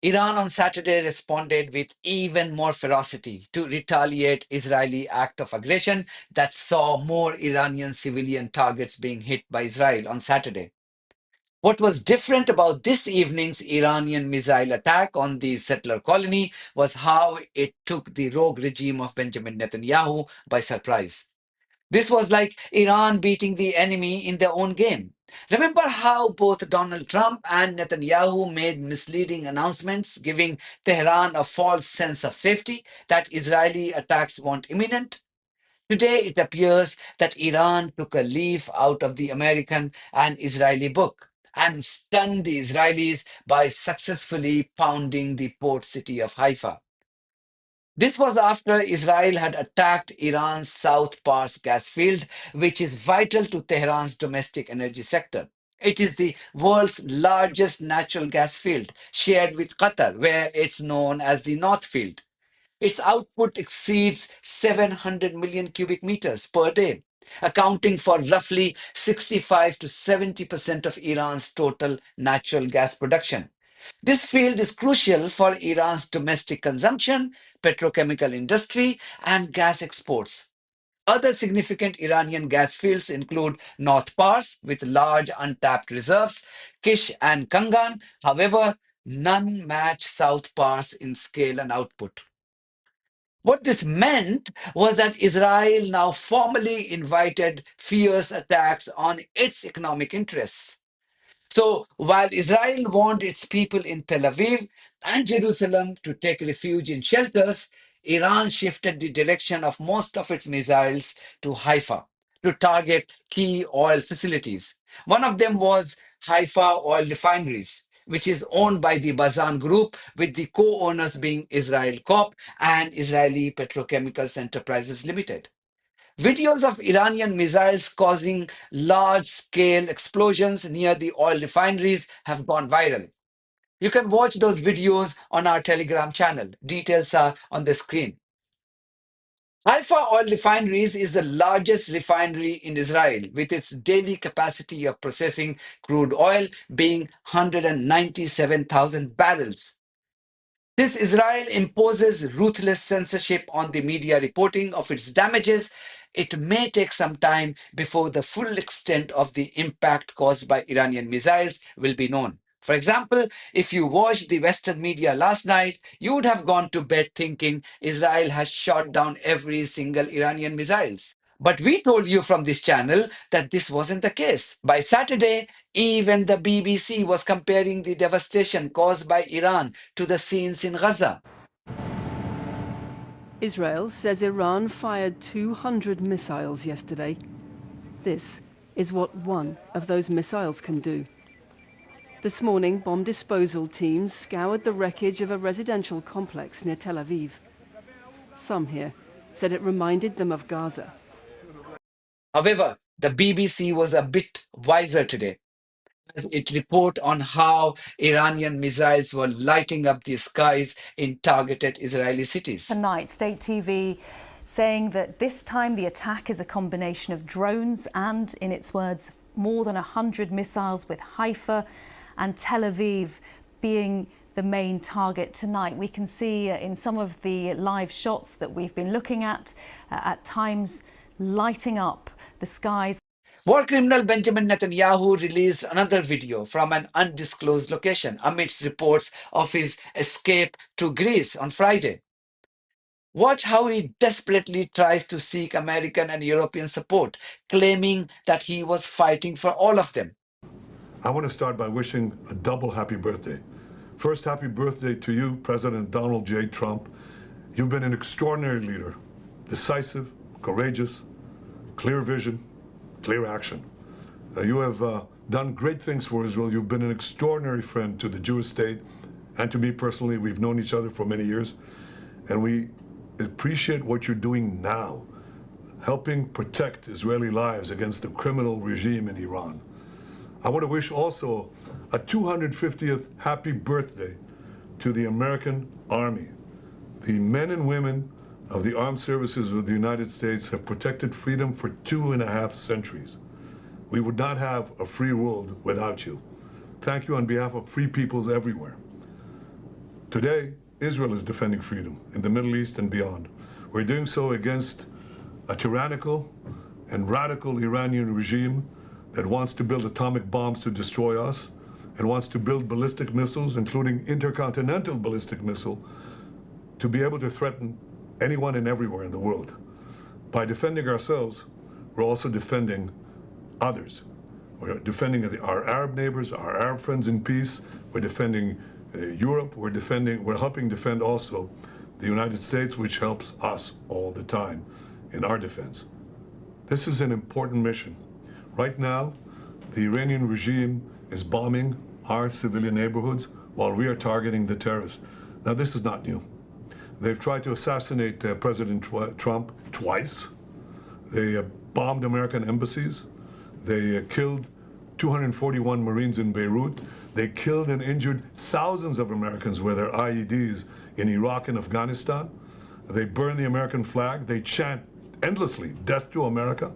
Iran on Saturday responded with even more ferocity to retaliate Israeli act of aggression that saw more Iranian civilian targets being hit by Israel on Saturday. What was different about this evening's Iranian missile attack on the settler colony was how it took the rogue regime of Benjamin Netanyahu by surprise. This was like Iran beating the enemy in their own game. Remember how both Donald Trump and Netanyahu made misleading announcements, giving Tehran a false sense of safety that Israeli attacks weren't imminent? Today, it appears that Iran took a leaf out of the American and Israeli book and stunned the Israelis by successfully pounding the port city of Haifa. This was after Israel had attacked Iran's South Pars gas field, which is vital to Tehran's domestic energy sector. It is the world's largest natural gas field, shared with Qatar, where it's known as the North Field. Its output exceeds 700 million cubic meters per day, accounting for roughly 65 to 70% of Iran's total natural gas production. This field is crucial for Iran's domestic consumption, petrochemical industry, and gas exports. Other significant Iranian gas fields include North Pars, with large untapped reserves, Kish and Kangan. However, none match South Pars in scale and output. What this meant was that Israel now formally invited fierce attacks on its economic interests. So while Israel warned its people in Tel Aviv and Jerusalem to take refuge in shelters, Iran shifted the direction of most of its missiles to Haifa to target key oil facilities. One of them was Haifa oil refineries, which is owned by the Bazan Group, with the co-owners being Israel Corp and Israeli Petrochemicals Enterprises Limited. Videos of Iranian missiles causing large scale explosions near the oil refineries have gone viral. You can watch those videos on our Telegram channel. Details are on the screen. Haifa Oil Refineries is the largest refinery in Israel, with its daily capacity of processing crude oil being 197,000 barrels. Since Israel imposes ruthless censorship on the media reporting of its damages, it may take some time before the full extent of the impact caused by Iranian missiles will be known. For example, if you watched the Western media last night, you would have gone to bed thinking Israel has shot down every single Iranian missiles. But we told you from this channel that this wasn't the case. By Saturday, even the BBC was comparing the devastation caused by Iran to the scenes in Gaza. Israel says Iran fired 200 missiles yesterday. This is what one of those missiles can do. This morning, bomb disposal teams scoured the wreckage of a residential complex near Tel Aviv. Some here said it reminded them of Gaza. However, the BBC was a bit wiser today as it reported on how Iranian missiles were lighting up the skies in targeted Israeli cities. Tonight, state TV saying that this time the attack is a combination of drones and, in its words, more than 100 missiles, with Haifa and Tel Aviv being the main target tonight. We can see in some of the live shots that we've been looking at times lighting up the skies. War criminal Benjamin Netanyahu released another video from an undisclosed location amidst reports of his escape to Greece on Friday. Watch how he desperately tries to seek American and European support, claiming that he was fighting for all of them. I want to start by wishing a double happy birthday. First, happy birthday to you, President Donald J. Trump. You've been an extraordinary leader, decisive, courageous, clear vision, clear action. You have done great things for Israel. You've been an extraordinary friend to the Jewish state and to me personally. We've known each other for many years, and we appreciate what you're doing now, helping protect Israeli lives against the criminal regime in Iran. I want to wish also a 250th happy birthday to the American Army. The men and women of the armed services of the United States have protected freedom for 2.5 centuries. We would not have a free world without you. Thank you on behalf of free peoples everywhere. Today, Israel is defending freedom in the Middle East and beyond. We're doing so against a tyrannical and radical Iranian regime that wants to build atomic bombs to destroy us and wants to build ballistic missiles, including intercontinental ballistic missile, to be able to threaten anyone and everywhere in the world. By defending ourselves, we're also defending others. We're defending our Arab neighbors, our Arab friends in peace. We're defending Europe. We're helping defend also the United States, which helps us all the time in our defense. This is an important mission. Right now, the Iranian regime is bombing our civilian neighborhoods while we are targeting the terrorists. Now, this is not new. They've tried to assassinate President Trump twice. They bombed American embassies. They killed 241 Marines in Beirut. They killed and injured thousands of Americans with their IEDs in Iraq and Afghanistan. They burn the American flag. They chant endlessly, "Death to America."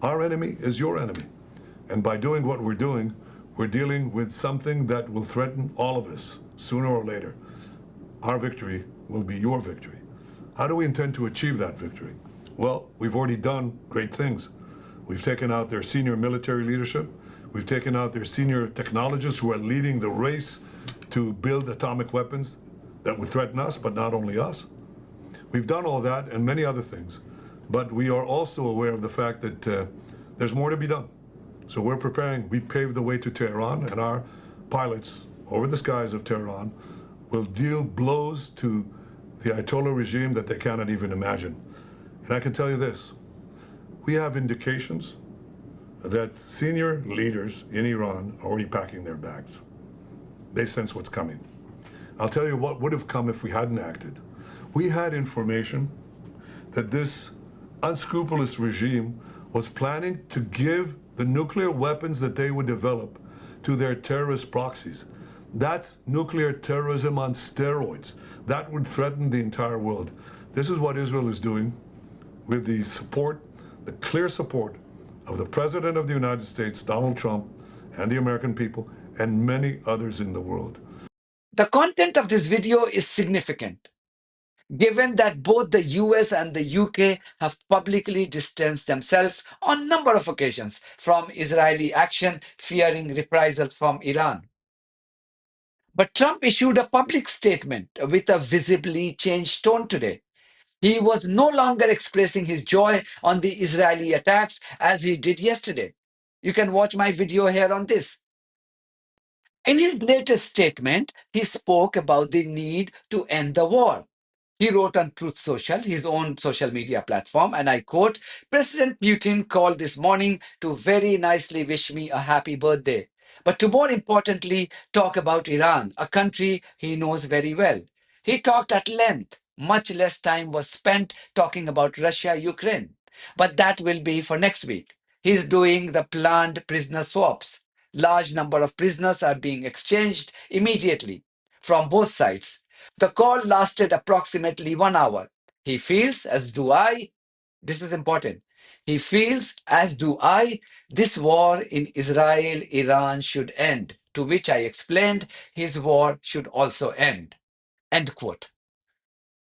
Our enemy is your enemy. And by doing what we're doing, we're dealing with something that will threaten all of us sooner or later. Our victory will be your victory. How do we intend to achieve that victory? Well, we've already done great things. We've taken out their senior military leadership. We've taken out their senior technologists who are leading the race to build atomic weapons that would threaten us, but not only us. We've done all that and many other things. But we are also aware of the fact that there's more to be done. So we're preparing. We paved the way to Tehran, and our pilots over the skies of Tehran will deal blows to the Ayatollah regime that they cannot even imagine. And I can tell you this, we have indications that senior leaders in Iran are already packing their bags. They sense what's coming. I'll tell you what would have come if we hadn't acted. We had information that this unscrupulous regime was planning to give the nuclear weapons that they would develop to their terrorist proxies. That's nuclear terrorism on steroids. That would threaten the entire world. This is what Israel is doing with the support, the clear support of the President of the United States, Donald Trump, and the American people, and many others in the world. The content of this video is significant, given that both the US and the UK have publicly distanced themselves on a number of occasions from Israeli action, fearing reprisals from Iran. But Trump issued a public statement with a visibly changed tone today. He was no longer expressing his joy on the Israeli attacks as he did yesterday. You can watch my video here on this. In his latest statement, he spoke about the need to end the war. He wrote on Truth Social, his own social media platform, and I quote, "President Putin called this morning to very nicely wish me a happy birthday, but to more importantly, talk about Iran, a country he knows very well. He talked at length. Much less time was spent talking about Russia, Ukraine. But that will be for next week. He's doing the planned prisoner swaps. Large number of prisoners are being exchanged immediately from both sides. The call lasted approximately 1 hour. He feels, as do I, this is important. He feels, as do I, this war in Israel, Iran should end, to which I explained his war should also end." End quote.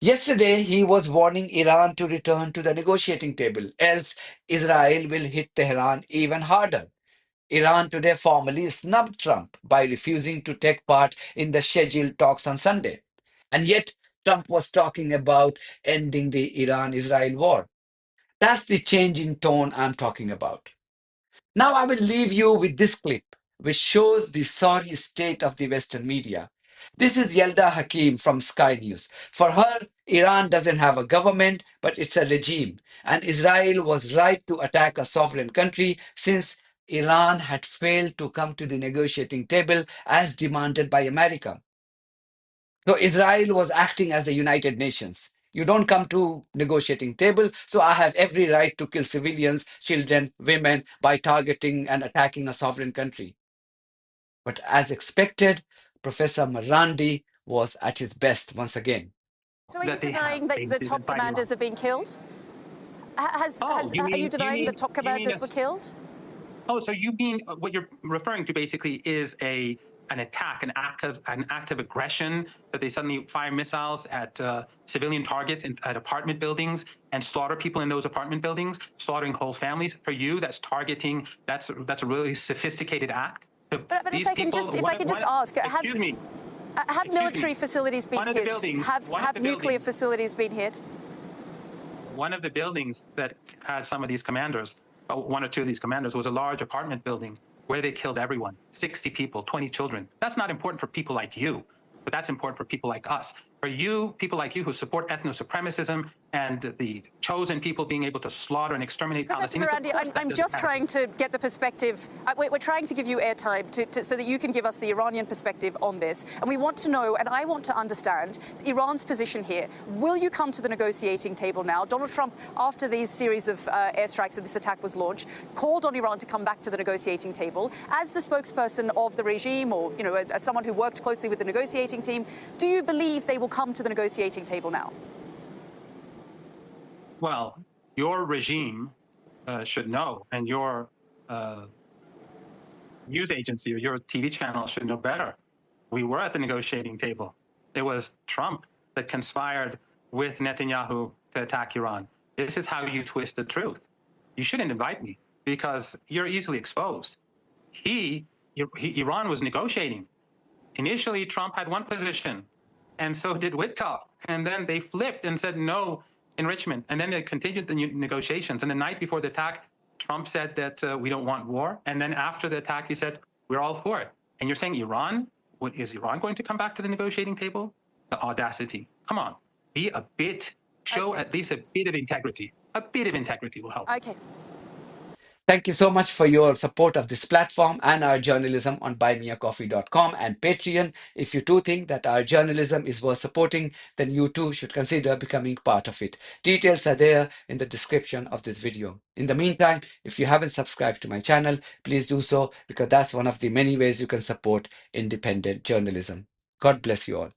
Yesterday, he was warning Iran to return to the negotiating table, else Israel will hit Tehran even harder. Iran today formally snubbed Trump by refusing to take part in the scheduled talks on Sunday. And yet, Trump was talking about ending the Iran-Israel war. That's the change in tone I'm talking about. Now I will leave you with this clip, which shows the sorry state of the Western media. This is Yelda Hakim from Sky News. For her, Iran doesn't have a government, but it's a regime. And Israel was right to attack a sovereign country since Iran had failed to come to the negotiating table as demanded by America. So Israel was acting as a United Nations. You don't come to negotiating table, so I have every right to kill civilians, children, women by targeting and attacking a sovereign country. But as expected, Professor Marandi was at his best once again. So are you denying that the top commanders have been killed? Are you denying that top commanders were killed? Oh, so you mean what you're referring to basically is a an attack, an act of aggression, that they suddenly fire missiles at civilian targets at apartment buildings and slaughter people in those apartment buildings, slaughtering whole families. For you, that's targeting. That's a really sophisticated act. But if I can just ask, excuse me. Have military facilities been hit? Have nuclear facilities been hit? One of the buildings that had some of these commanders, one or two of these commanders, was a large apartment building where they killed everyone, 60 people, 20 children. That's not important for people like you, but that's important for people like us. For you, people like you who support ethno-supremacism and the chosen people being able to slaughter and exterminate Professor Palestinians. Marandi, I'm just trying to get the perspective. We're trying to give you airtime so that you can give us the Iranian perspective on this. And we want to know, and I want to understand, Iran's position here. Will you come to the negotiating table now? Donald Trump, after these series of airstrikes and this attack was launched, called on Iran to come back to the negotiating table. As the spokesperson of the regime, or as someone who worked closely with the negotiating team, do you believe they will come to the negotiating table now? Well, your regime should know, and your news agency or your TV channel should know better. We were at the negotiating table. It was Trump that conspired with Netanyahu to attack Iran. This is how you twist the truth. You shouldn't invite me because you're easily exposed. Iran was negotiating. Initially, Trump had one position, and so did Witkoff. And then they flipped and said no enrichment. And then they continued the negotiations. And the night before the attack, Trump said that we don't want war. And then after the attack, he said, we're all for it. And you're saying Iran? Is Iran going to come back to the negotiating table? The audacity. Come on. Show at least a bit of integrity. A bit of integrity will help. Okay. Thank you so much for your support of this platform and our journalism on buymeacoffee.com and Patreon. If you too think that our journalism is worth supporting, then you too should consider becoming part of it. Details are there in the description of this video. In the meantime, if you haven't subscribed to my channel, please do so because that's one of the many ways you can support independent journalism. God bless you all.